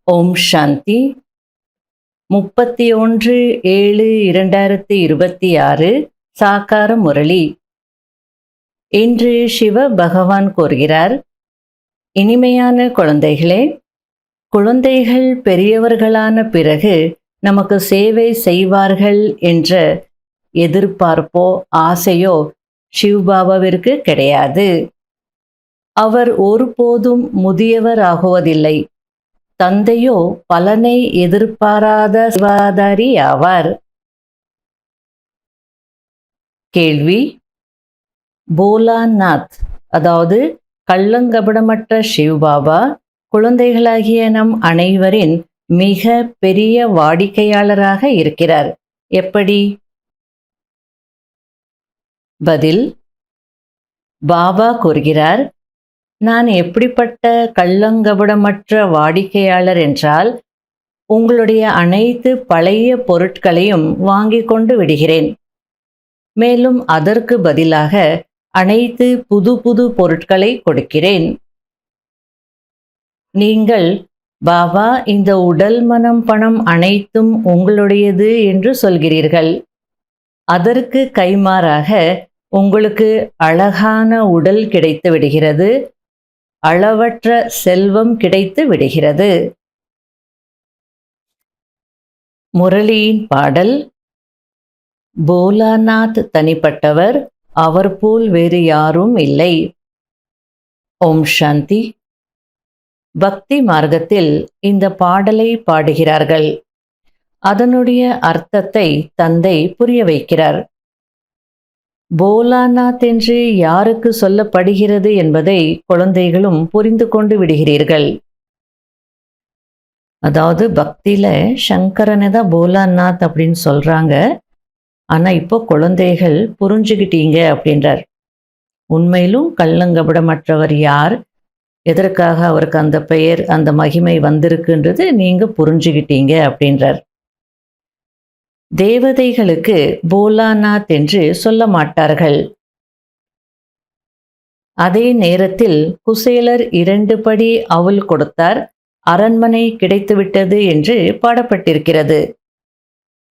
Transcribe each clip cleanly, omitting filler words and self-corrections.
ஓம் சாந்தி. 31/7/2026 சாக்கார முரளி. இன்று சிவ பகவான் கூறுகிறார், இனிமையான குழந்தைகளே, குழந்தைகள் பெரியவர்களான பிறகு நமக்கு சேவை செய்வார்கள் என்ற எதிர்பார்ப்போ ஆசையோ சிவபாபாவிற்கு கிடையாது. அவர் ஒருபோதும் முதியவர் ஆகுவதில்லை. தந்தையோ பலனை எதிர்பாராத சேவாதாரி ஆவார். கேள்வி: போலாநாத் அதாவது கள்ளங்கபடமற்ற சிவபாபா குழந்தைகளாகிய நம் அனைவரின் மிக பெரிய வாடிக்கையாளராக இருக்கிறார். எப்படி? பதில்: பாபா கூறுகிறார், நான் எப்படிப்பட்ட கள்ளங்கபடமற்ற வாடிக்கையாளர் என்றால், உங்களுடைய அனைத்து பழைய பொருட்களையும் வாங்கிக் கொண்டு விடுகிறேன். மேலும் அதற்கு பதிலாக அனைத்து புது புது பொருட்களை கொடுக்கிறேன். நீங்கள், பாபா, இந்த உடல் மனம் பணம் அனைத்தும் உங்களுடையது என்று சொல்கிறீர்கள். அதற்கு கைமாறாக உங்களுக்கு அழகான உடல் கிடைத்து விடுகிறது, அளவற்ற செல்வம் கிடைத்து விடுகிறது. முரளியின் பாடல்: போலாநாத் தனிப்பட்டவர், அவர் போல் வேறு யாரும் இல்லை. ஓம் சாந்தி. பக்தி மார்க்கத்தில் இந்த பாடலை பாடுகிறார்கள். அதனுடைய அர்த்தத்தை தந்தை புரிய வைக்கிறார். போலாநாத் என்று யாருக்கு சொல்லப்படுகிறது என்பதை குழந்தைகளும் புரிந்து கொண்டு விடுகிறீர்கள். அதாவது பக்தியில சங்கரனை தான் போலாநாத் அப்படின்னு சொல்றாங்க. ஆனா இப்போ குழந்தைகள் புரிஞ்சுக்கிட்டீங்க அப்படின்றார். உண்மையிலும் கள்ளங்கபடமற்றவர் யார், எதற்காக அவருக்கு அந்த பெயர் அந்த மகிமை வந்திருக்குன்றது நீங்க புரிஞ்சுக்கிட்டீங்க அப்படின்றார். தேவதைகளுக்கு போலாநாத் என்று சொல்ல மாட்டார்கள். அதே நேரத்தில் குசேலர் 2 படி அவுல் கொடுத்தார், அரண்மனை கிடைத்துவிட்டது என்று பாடப்பட்டிருக்கிறது.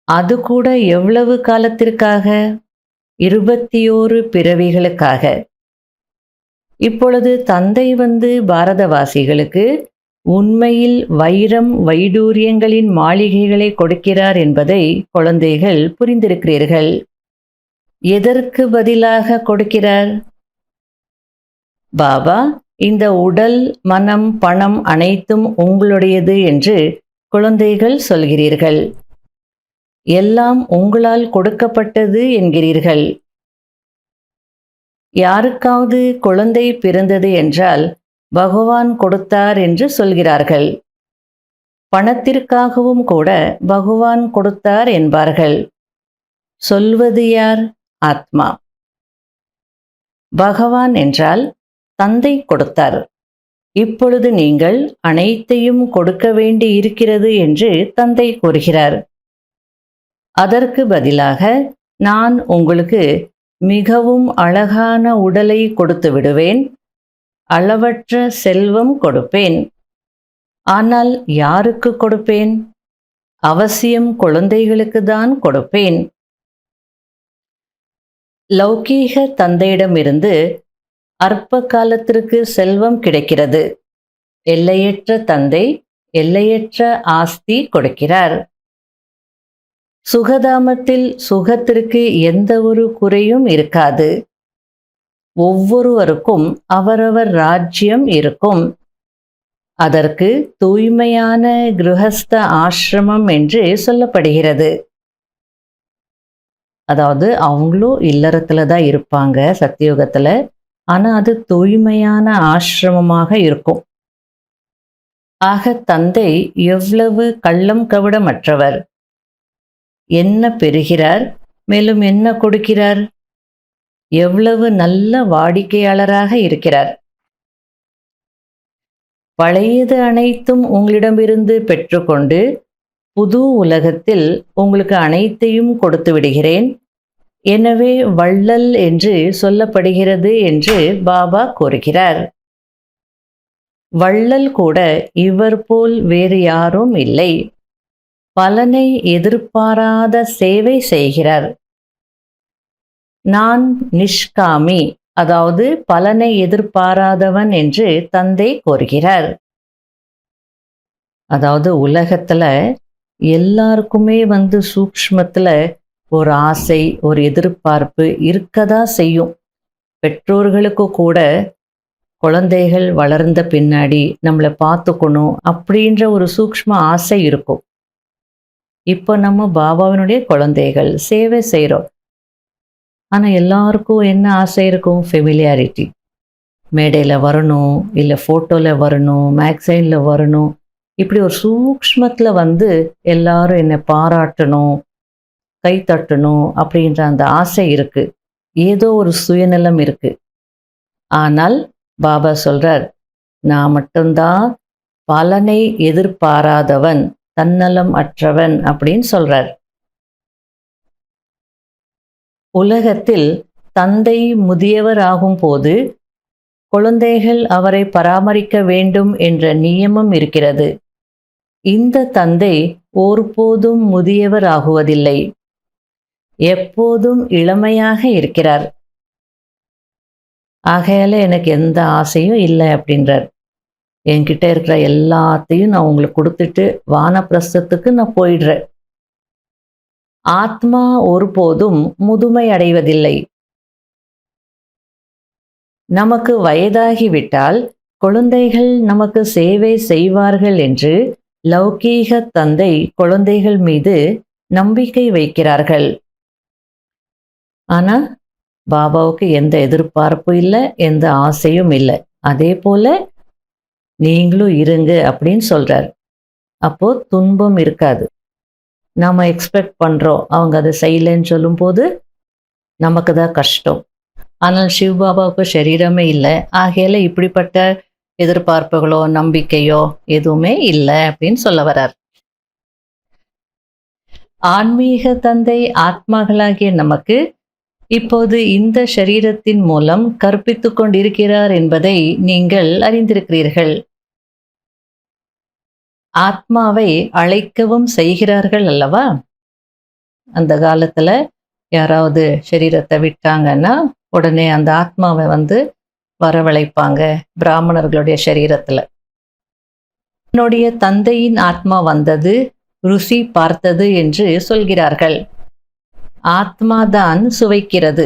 அது கூட எவ்வளவு காலத்திற்காக? 21 பிறவிகளுக்காக. இப்பொழுது தந்தை வந்து பாரதவாசிகளுக்கு உண்மையில் வைரம் வைடூரியங்களின் மாளிகைகளை கொடுக்கிறார் என்பதை குழந்தைகள் புரிந்திருக்கிறீர்கள். எதற்கு பதிலாக கொடுக்கிறார்? பாபா, இந்த உடல் மனம் பணம் அனைத்தும் உங்களுடையது என்று குழந்தைகள் சொல்கிறீர்கள். எல்லாம் உங்களால் கொடுக்கப்பட்டது என்கிறீர்கள். யாருக்காவது குழந்தை பிறந்தது என்றால் பகவான் கொடுத்தார் என்று சொல்கிறார்கள். பணத்திற்காகவும் கூட பகவான் கொடுத்தார் என்பார்கள். சொல்வது யார்? ஆத்மா. பகவான் என்றால் தந்தை கொடுத்தார். இப்பொழுது நீங்கள் அனைத்தையும் கொடுக்க வேண்டி இருக்கிறது என்று தந்தை கூறுகிறார். அதற்கு பதிலாக நான் உங்களுக்கு மிகவும் அழகான உடலை கொடுத்து விடுவேன், அளவற்ற செல்வம் கொடுப்பேன். ஆனால் யாருக்கு கொடுப்பேன்? அவசியம் குழந்தைகளுக்கு தான் கொடுப்பேன். லௌகீக தந்தையிடமிருந்து அற்ப காலத்திற்கு செல்வம் கிடைக்கிறது. எல்லையற்ற தந்தை எல்லையற்ற ஆஸ்தி கொடுக்கிறார். சுகதாமத்தில் சுகத்திற்கு எந்த ஒரு குறையும் இருக்காது. ஒவ்வொருவருக்கும் அவரவர் ராஜ்யம் இருக்கும். அதற்கு தூய்மையான கிருஹஸ்த ஆசிரமம் என்று சொல்லப்படுகிறது. அதாவது அவங்களும் இல்லறத்துல தான் இருப்பாங்க சத்தியுகத்துல. ஆனா அது தூய்மையான ஆசிரமமாக இருக்கும். ஆக தந்தை எவ்வளவு கள்ளம் கபடமற்றவர்! என்ன பெறுகிறார், மேலும் என்ன கொடுக்கிறார்? எவ்வளவு நல்ல வாடிக்கையாளராக இருக்கிறார்! பழையது அனைத்தும் உங்களிடமிருந்து பெற்றுக்கொண்டு புது உலகத்தில் உங்களுக்கு அனைத்தையும் கொடுத்து விடுகிறேன். எனவே வள்ளல் என்று சொல்லப்படுகிறது என்று பாபா கூறுகிறார். வள்ளல் கூட இவர் போல் வேறு யாரும் இல்லை. பலனை எதிர்பாராத சேவை செய்கிறார். நான் நிஷ்காமி, அதாவது பலனை எதிர்பாராதவன் என்று தந்தை கூறுகிறார். அதாவது உலகத்துல எல்லாருக்குமே சூக்ஷ்மத்துல ஒரு ஆசை, ஒரு எதிர்பார்ப்பு இருக்கதா செய்யும். பெற்றோர்களுக்கு கூட குழந்தைகள் வளர்ந்த பின்னாடி நம்மளை பார்த்துக்கணும் அப்படின்ற ஒரு சூக்ஷ்ம ஆசை இருக்கும். இப்போ நம்ம பாபாவினுடைய குழந்தைகள் சேவை செய்கிறோம். ஆனால் எல்லாருக்கும் என்ன ஆசை இருக்கும்? ஃபெமிலியாரிட்டி. மேடையில் வரணும், இல்லை ஃபோட்டோவில் வரணும், மேக்சைனில் வரணும். இப்படி ஒரு சூக்ஷ்மத்தில் எல்லாரும் என்னை பாராட்டணும், கை தட்டணும் அப்படின்ற அந்த ஆசை இருக்கு. ஏதோ ஒரு சுயநலம் இருக்கு. ஆனால் பாபா சொல்றார், நான் மட்டும்தான் பலனை எதிர்பாராதவன், தன்னலம் அற்றவன் அப்படின்னு சொல்றார். உலகத்தில் தந்தை முதியவர் ஆகும் போது குழந்தைகள் அவரை பராமரிக்க வேண்டும் என்ற நியமம் இருக்கிறது. இந்த தந்தை ஒருபோதும் முதியவர் ஆகுவதில்லை, எப்போதும் இளமையாக இருக்கிறார். ஆகையால எனக்கு எந்த ஆசையும் இல்லை அப்படின்றார். என்கிட்ட இருக்கிற எல்லாத்தையும் நான் உங்களுக்கு கொடுத்துட்டு வானப்பிரஸ்தத்துக்கு நான் போயிடுறேன். ஆத்மா ஒருபோதும் முதுமை அடைவதில்லை. நமக்கு வயதாகிவிட்டால் குழந்தைகள் நமக்கு சேவை செய்வார்கள் என்று லௌகீக தந்தை குழந்தைகள் மீது நம்பிக்கை வைக்கிறார்கள். ஆனா பாபாவுக்கு எந்த எதிர்பார்ப்பும் இல்லை, எந்த ஆசையும் இல்லை. அதே போல நீங்களும் இருங்க அப்படின்னு சொல்றார். அப்போ துன்பம் இருக்காது. நாம எக்ஸ்பெக்ட் பண்றோம், அவங்க அதை செய்யலைன்னு சொல்லும்போது நமக்கு தான் கஷ்டம். ஆனால் சிவபாபாவுக்கு சரீரமே இல்லை, ஆகையில இப்படிப்பட்ட எதிர்பார்ப்புகளோ நம்பிக்கையோ எதுவுமே இல்லை அப்படின்னு சொல்ல வர்றார். ஆன்மீக தந்தை ஆத்மாக்களாகிய நமக்கு இப்போது இந்த சரீரத்தின் மூலம் கற்பித்துக் கொண்டிருக்கிறார் என்பதை நீங்கள் அறிந்திருக்கிறீர்கள். ஆத்மாவை அழைக்கவும் செய்கிறார்கள் அல்லவா? அந்த காலத்துல யாராவது சரீரத்தை விட்டாங்கன்னா உடனே அந்த ஆத்மாவை வரவழைப்பாங்க பிராமணர்களுடைய சரீரத்துல. என்னுடைய தந்தையின் ஆத்மா வந்தது, ருசி பார்த்தது என்று சொல்கிறார்கள். ஆத்மாதான் சுவைக்கிறது.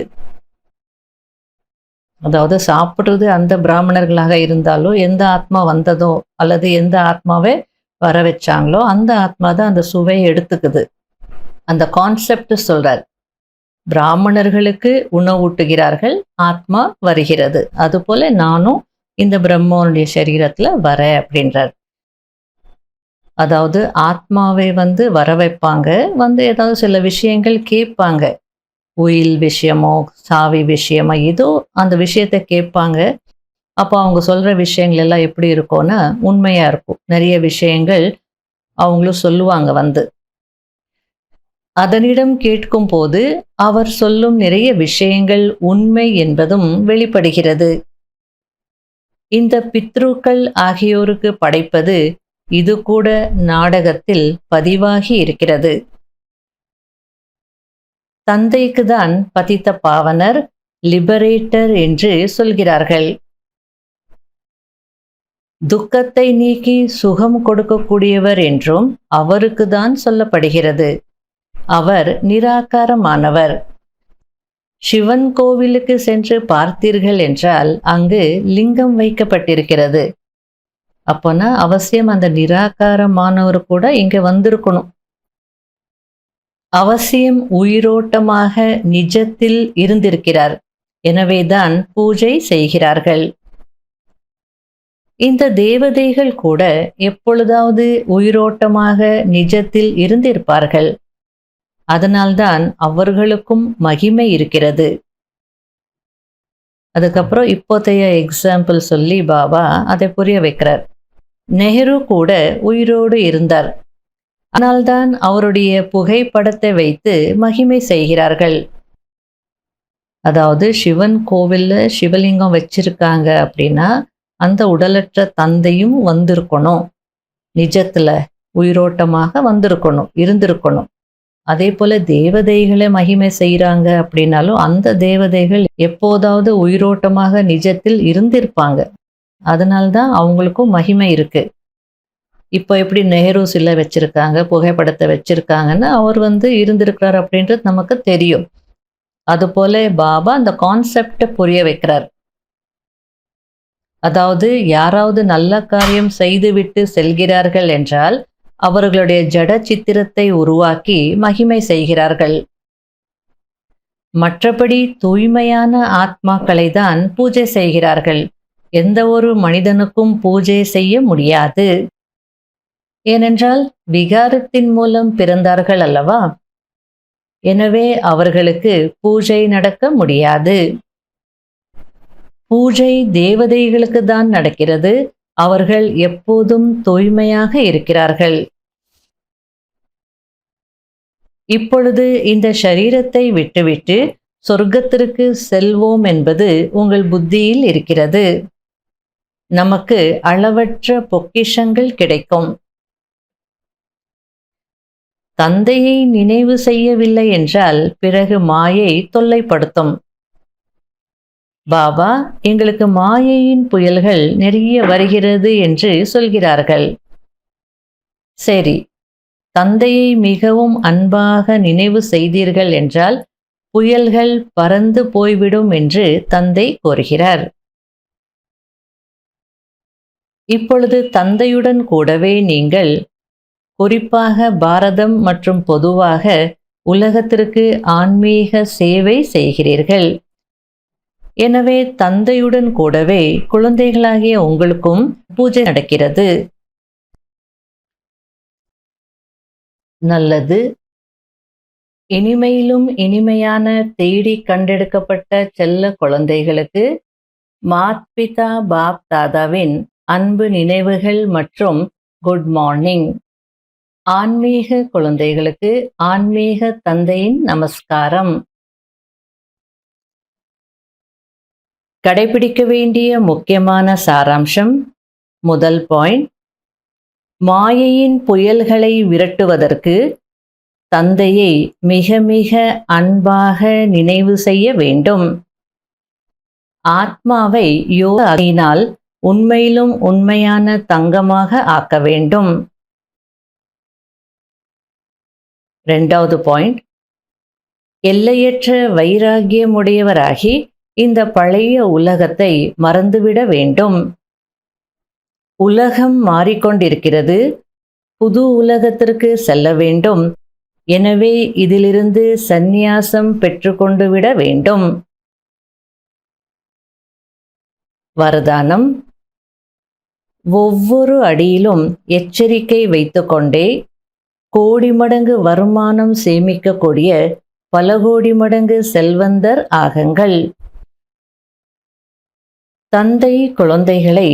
அதாவது சாப்பிட்றது அந்த பிராமணர்களாக இருந்தாலும் எந்த ஆத்மா வந்ததோ அல்லது எந்த ஆத்மாவை வர வச்சாங்களோ அந்த ஆத்மா தான் அந்த சுவையை எடுத்துக்குது. அந்த கான்செப்ட் சொல்றார். பிராமணர்களுக்கு உணவூட்டுகிறார்கள், ஆத்மா வருகிறது. அதுபோல நானும் இந்த பிரம்மனுடைய சரீரத்துல வரேன் அப்படின்றார். அதாவது ஆத்மாவை வர வைப்பாங்க, ஏதாவது சில விஷயங்கள் கேட்பாங்க. உயில் விஷயமோ சாவி விஷயமோ ஏதோ அந்த விஷயத்தை கேட்பாங்க. அப்போ அவங்க சொல்ற விஷயங்கள் எல்லாம் எப்படி இருக்கும்னா உண்மையா இருக்கும். நிறைய விஷயங்கள் அவங்களும் சொல்லுவாங்க. அதனிடம் கேட்கும் போது அவர் சொல்லும் நிறைய விஷயங்கள் உண்மை என்பதும் வெளிப்படுகிறது. இந்த பித்ருக்கள் ஆகியோருக்கு படைப்பது இது கூட நாடகத்தில் பதிவாகி இருக்கிறது. தந்தைக்கு தான் பதித்த பாவனர், லிபரேட்டர் என்று சொல்கிறார்கள். துக்கத்தை நீக்கி சுகம் கொடுக்கக்கூடியவர் என்றும் அவருக்கு தான் சொல்லப்படுகிறது. அவர் நிராகாரமானவர். சிவன் கோவிலுக்கு சென்று பார்த்தீர்கள் என்றால் அங்கு லிங்கம் வைக்கப்பட்டிருக்கிறது. அப்போனா அவசியம் அந்த நிராகாரமானவர் கூட இங்க வந்திருக்கணும். அவசியம் உயிரோட்டமாக நிஜத்தில் இருந்திருக்கிறார். எனவேதான் பூஜை செய்கிறார்கள். இந்த தேவதைகள் கூட எப்பொழுதாவது உயிரோட்டமாக நிஜத்தில் இருந்திருப்பார்கள். அதனால்தான் அவர்களுக்கும் மகிமை இருக்கிறது. அதுக்கப்புறம் இப்போதைய எக்ஸாம்பிள் சொல்லி பாபா அதை புரிய வைக்கிறார். நெஹ்ரு கூட உயிரோடு இருந்தார். ஆனால்தான் அவருடைய புகைப்படத்தை வைத்து மகிமை செய்கிறார்கள். அதாவது சிவன் கோவில்ல சிவலிங்கம் வச்சிருக்காங்க அப்படின்னா அந்த உடலற்ற தந்தையும் வந்திருக்கணும், நிஜத்துல உயிரோட்டமாக வந்திருக்கணும், இருந்திருக்கணும். அதே போல தேவதைகளை மகிமை செய்கிறாங்க அப்படின்னாலும் அந்த தேவதைகள் எப்போதாவது உயிரோட்டமாக நிஜத்தில் இருந்திருப்பாங்க. அதனால்தான் அவங்களுக்கும் மகிமை இருக்கு. இப்போ எப்படி நெஹ்ரு சிலை வச்சிருக்காங்க, புகைப்படத்தை வச்சிருக்காங்கன்னா அவர் இருந்திருக்கிறார் அப்படின்றது நமக்கு தெரியும். அதுபோல பாபா அந்த கான்செப்டை புரிய வைக்கிறார். அதாவது யாராவது நல்ல காரியம் செய்துவிட்டு செல்கிறார்கள் என்றால் அவர்களுடைய ஜட சித்திரத்தை உருவாக்கி மகிமை செய்கிறார்கள். மற்றபடி தூய்மையான ஆத்மாக்களை தான் பூஜை செய்கிறார்கள். எந்த ஒரு மனிதனுக்கும் பூஜை செய்ய முடியாது. ஏனென்றால் விகாரத்தின் மூலம் பிறந்தார்கள் அல்லவா? எனவே அவர்களுக்கு பூஜை நடக்க முடியாது. பூஜை தேவதைகளுக்கு தான் நடக்கிறது. அவர்கள் எப்போதும் தூய்மையாக இருக்கிறார்கள். இப்பொழுது இந்த சரீரத்தை விட்டுவிட்டு சொர்க்கத்திற்கு செல்வோம் என்பது உங்கள் புத்தியில் இருக்கிறது. நமக்கு அளவற்ற பொக்கிஷங்கள் கிடைக்கும். தந்தையை நினைவு செய்யவில்லை என்றால் பிறகு மாயை தொல்லைப்படுத்தும். பாபா எங்களுக்கு மாயையின் புயல்கள் நிறைய வருகிறது என்று சொல்கிறார்கள். சரி, தந்தையை மிகவும் அன்பாக நினைவு செய்தீர்கள் என்றால் புயல்கள் பறந்து போய்விடும் என்று தந்தை கூறுகிறார். இப்பொழுது தந்தையுடன் கூடவே நீங்கள் குறிப்பாக பாரதம் மற்றும் பொதுவாக உலகத்திற்கு ஆன்மீக சேவை செய்கிறீர்கள். எனவே தந்தையுடன் கூடவே குழந்தைகளாகிய உங்களுக்கும் பூஜை நடக்கிறது. நல்லது. இனிமையிலும் இனிமையான தேடி கண்டெடுக்கப்பட்ட செல்ல குழந்தைகளுக்கு மாத்பிதா பாப் தாதாவின் அன்பு நினைவுகள் மற்றும் குட் மார்னிங். ஆன்மீக குழந்தைகளுக்கு ஆன்மீக தந்தையின் நமஸ்காரம். கடைபிடிக்க வேண்டிய முக்கியமான சாராம்சம். முதல் பாயிண்ட், மாயையின் புயல்களை விரட்டுவதற்கு தந்தையை மிக மிக அன்பாக நினைவு செய்ய வேண்டும். ஆத்மாவை யோகியினால் உண்மையிலும் உண்மையான தங்கமாக ஆக்க வேண்டும். இரண்டாவது பாயிண்ட், எல்லையற்ற வைராகியமுடையவராகி இந்த பழைய உலகத்தை மறந்துவிட வேண்டும். உலகம் மாறிக்கொண்டிருக்கிறது. புது உலகத்திற்கு செல்ல வேண்டும். எனவே இதிலிருந்து சந்நியாசம் பெற்றுக்கொண்டு விட வேண்டும். வரதானம். ஒவ்வொரு அடியிலும் எச்சரிக்கை வைத்துக்கொண்டே கோடி மடங்கு வருமானம் சேமிக்கக்கூடிய பல கோடி மடங்கு செல்வந்தர் ஆகுங்கள். தந்தை குழந்தைகளை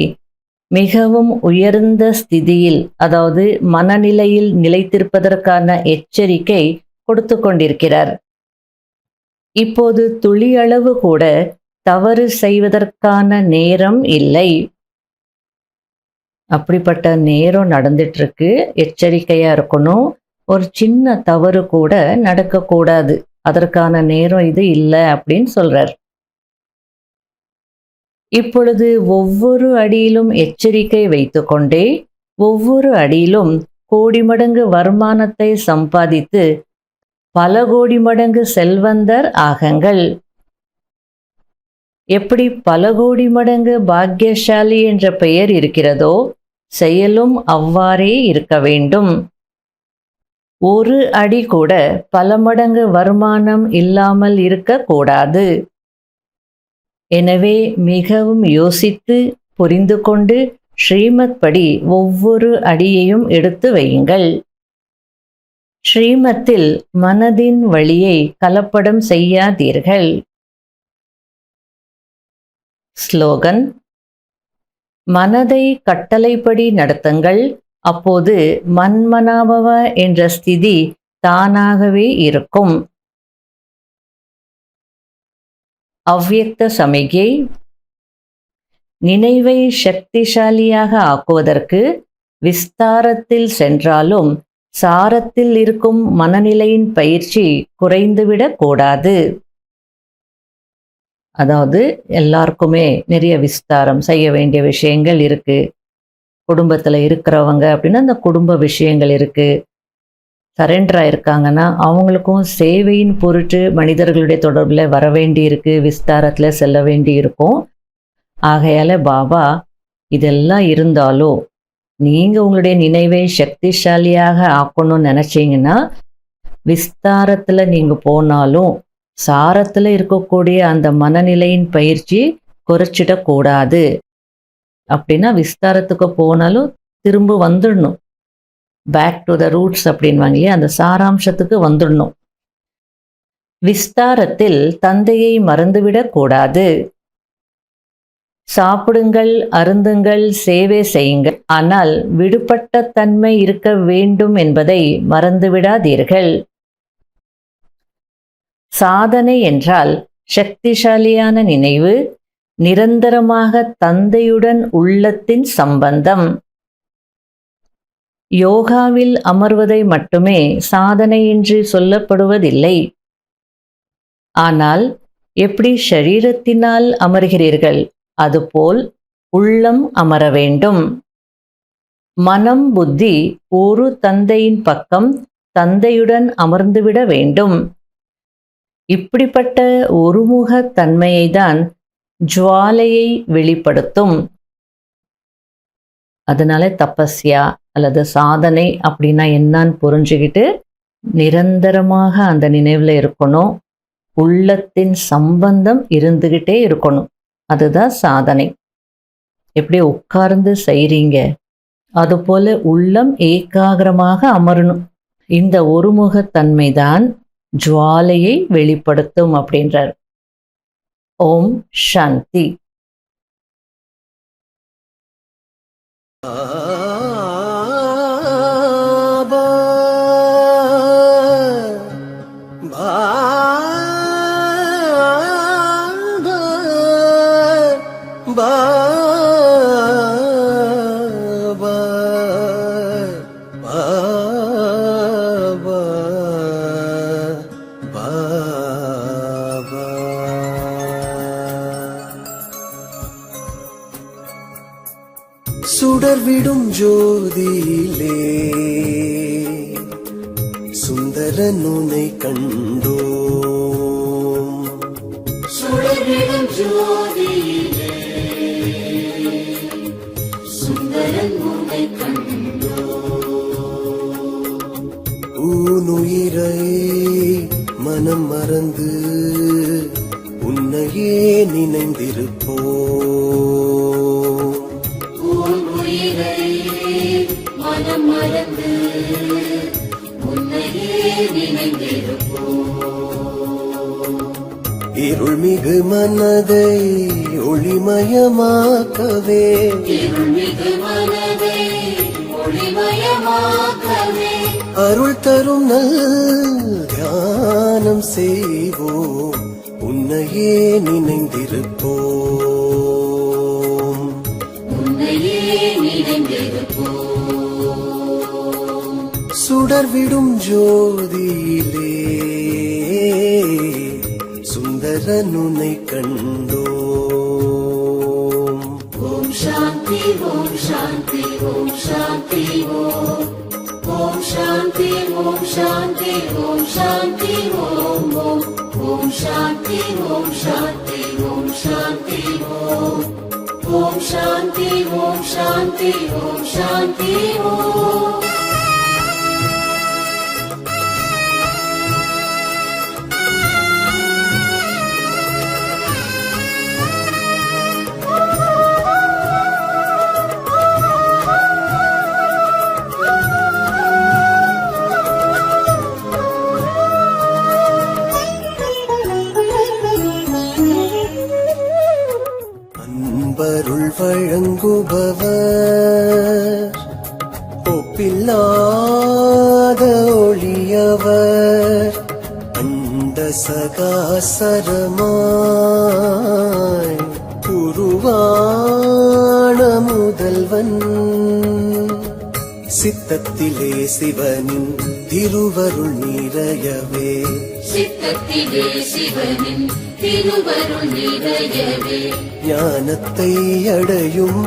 மிகவும் உயர்ந்த ஸ்திதியில், அதாவது மனநிலையில் நிலைத்திருப்பதற்கான எச்சரிக்கை கொடுத்து கொண்டிருக்கிறார். இப்போது துளியளவு கூட தவறு செய்வதற்கான நேரம் இல்லை. அப்படிப்பட்ட நேரம் நடந்துட்டு இருக்கு. எச்சரிக்கையா இருக்கணும். ஒரு சின்ன தவறு கூட நடக்கக்கூடாது. அதற்கான நேரம் இது இல்லை அப்படின்னு சொல்றார். இப்பொழுது ஒவ்வொரு அடியிலும் எச்சரிக்கை வைத்துக்கொண்டே ஒவ்வொரு அடியிலும் கோடி மடங்கு வருமானத்தை சம்பாதித்து பல கோடி மடங்கு செல்வந்தர் ஆகுங்கள். எப்படி பல கோடி மடங்கு பாக்கியசாலி என்ற பெயர் இருக்கிறதோ செயலும் அவ்வாறே இருக்க வேண்டும். ஒரு அடி கூட பல மடங்கு வருமானம் இல்லாமல் இருக்கக்கூடாது. எனவே மிகவும் யோசித்து புரிந்து கொண்டு ஸ்ரீமத் படி ஒவ்வொரு அடியையும் எடுத்து வையுங்கள். ஸ்ரீமத்தில் மனதின் வழியை கலப்படம் செய்யாதீர்கள். ஸ்லோகன். மனதை கட்டளைப்படி நடத்துங்கள். அப்போது மன்மனாபவ என்ற ஸ்திதி தானாகவே இருக்கும். அவ்யக்த சமிகை. நினைவை சக்திசாலியாக ஆக்குவதற்கு விஸ்தாரத்தில் சென்றாலும் சாரத்தில் இருக்கும் மனநிலையின் பயிற்சி குறைந்துவிடக் கூடாது. அதாவது எல்லாருக்குமே நிறைய விஸ்தாரம் செய்ய வேண்டிய விஷயங்கள் இருக்கு. குடும்பத்தில் இருக்கிறவங்க அப்படின்னா அந்த குடும்ப விஷயங்கள் இருக்கு. சரண்டராக இருக்காங்கன்னா அவங்களுக்கும் சேவையின் பொருட்டு மனிதர்களுடைய தொடர்பில் வர வேண்டி இருக்கு, விஸ்தாரத்தில் செல்ல வேண்டி இருக்கும். ஆகையால பாபா இதெல்லாம் இருந்தாலும் நீங்கள் உங்களுடைய நினைவை சக்திசாலியாக ஆக்கணும்னு நினச்சிங்கன்னா விஸ்தாரத்தில் நீங்கள் போனாலும் சாரத்தில் இருக்கக்கூடிய அந்த மனநிலையின் பயிற்சி குறைச்சிடக்கூடாது. அப்படின்னா விஸ்தாரத்துக்கு போனாலும் திரும்ப வந்துடணும். பேக் டு த ரூட்ஸ் அப்படின்வாங்க இல்லையா, அந்த சாராம்சத்துக்கு வந்துடணும். விஸ்தாரத்தில் தந்தையை மறந்துவிடக் கூடாது. சாப்பிடுங்கள், அருந்துங்கள், சேவை செய்யுங்கள், ஆனால் விடுபட்ட தன்மை இருக்க வேண்டும் என்பதை மறந்துவிடாதீர்கள். சாதனை என்றால் சக்திசாலியான நினைவு, நிரந்தரமாக தந்தையுடன் உள்ளத்தின் சம்பந்தம். யோகாவில் அமர்வதை மட்டுமே சாதனை என்று சொல்லப்படுவதில்லை. ஆனால் எப்படி ஷரீரத்தினால் அமர்கிறீர்கள் அதுபோல் உள்ளம் அமர வேண்டும். மனம் புத்தி ஒரு தந்தையின் பக்கம் தந்தையுடன் அமர்ந்துவிட வேண்டும். இப்படிப்பட்ட ஒருமுக தன்மையை தான் ஜுவாலையை வெளிப்படுத்தும். அதனால தபஸ்யா அல்லது சாதனை அப்படின்னா என்னன்னு புரிஞ்சுக்கிட்டு நிரந்தரமாக அந்த நினைவில் இருக்கணும். உள்ளத்தின் சம்பந்தம் இருந்துகிட்டே இருக்கணும். அதுதான் சாதனை. எப்படி உட்கார்ந்து செய்றீங்க அதுபோல உள்ளம் ஏகாகிரமாக அமரணும். இந்த ஒருமுகத்தன்மை தான் ஜுவாலையை வெளிப்படுத்தும் அப்படின்றார். ஓம் சாந்தி. சுடர்விடும் ஜோதியிலே சுந்தரன் உன்னை கண்டோம். சுடர்விடும் ஜோதியிலே சுந்தரன் உன்னை கண்டோம். ஊனுயிரை மனம் மறந்து உன்னையே நினைந்திருப்போம். மனம் மறந்து உன்னையே நினைந்திருப்போம். இருள்மிகு மனதை ஒளிமயமாக்கவே, இருள்மிகு மனதை ஒளிமயமாக்கவே அருள் தரும் நல் தியானம் செய்வோம். உன்னையே நினைந்திருப்போம். உன்னையே நினைந்திருப்போம். சுடர்விடும் ஜோதியிலே சுந்தரன் உன்னை கண்டோம். ஓம் சாந்தி ஓம் சாந்தி ஓம் சாந்தி ஓம். ஓம் சாந்தி ஓம் சாந்தி ஓம் சாந்தி ஓம் ஓம். ஓம் சாந்தி ஓம் சாந்தி ஓம் சாந்தி ஓம். ஓம் சாந்தி ஓம் சாந்தி ஓம் சாந்தி ஓம். அன்பருள் வழங்குபவர், ஒப்பில்லாத ஒளியவர், அண்ட சகாசரமாய் உருவான சித்தத்திலே சிவனின் திருவருள் நிறையவே சித்தத்திலே சிவனின் திருவருள் நிறையவே ஞானத்தை அடையும்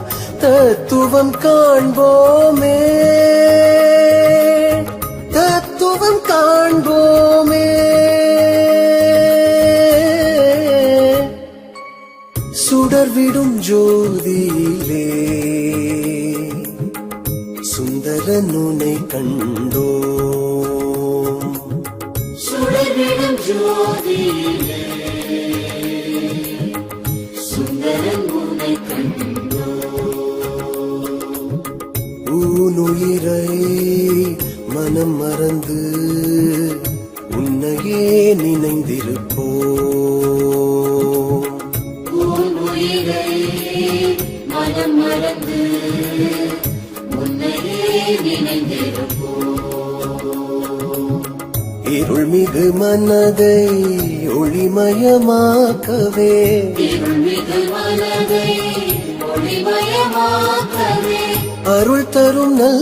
தத்துவம் காண்போமே தத்துவம் காண்போமே சுடர்விடும் ஜோதியிலே சுந்தரனுனை கண்டோம் சுடர்விடும் ஜோதியிலே சுந்தரன் உன்னை ஊனுயிரை மனம் மறந்து உன்னையே நினைந்திருப்போம் உன் உயிரை மனம் மறந்து உன்னையே நினைந்திருப்போம் இருள்மிகு மனதை ஒளிமயமாக்கவே இருள்மிகு மனதை ஒளிமயமாக்கவே அருள் தரும் நல்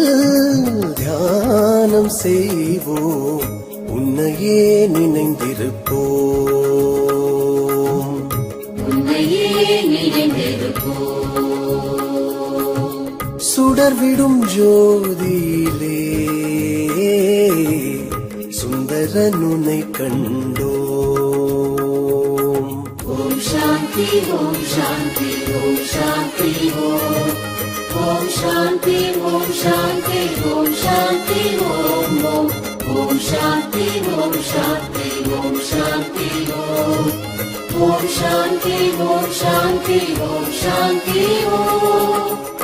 தியானம் செய்வோம் உன்னையே நினைந்திருப்போம் உன்னையே நினைந்திருப்போம் சுடர்விடும் ஜோதியிலே சுந்தரனுனை கண்டோம் ஓம் சாந்தி ஓம் சாந்தி ஓம் சாந்தி ஓம் ஓம் சாந்தி ஓம் சாந்தி ஓம் சாந்தி ஓம் ஓம் ஓம் சாந்தி ஓம் சாந்தி ஓம் சாந்தி ஓம் ஓம் சாந்தி ஓம் சாந்தி ஓம் சாந்தி ஓம்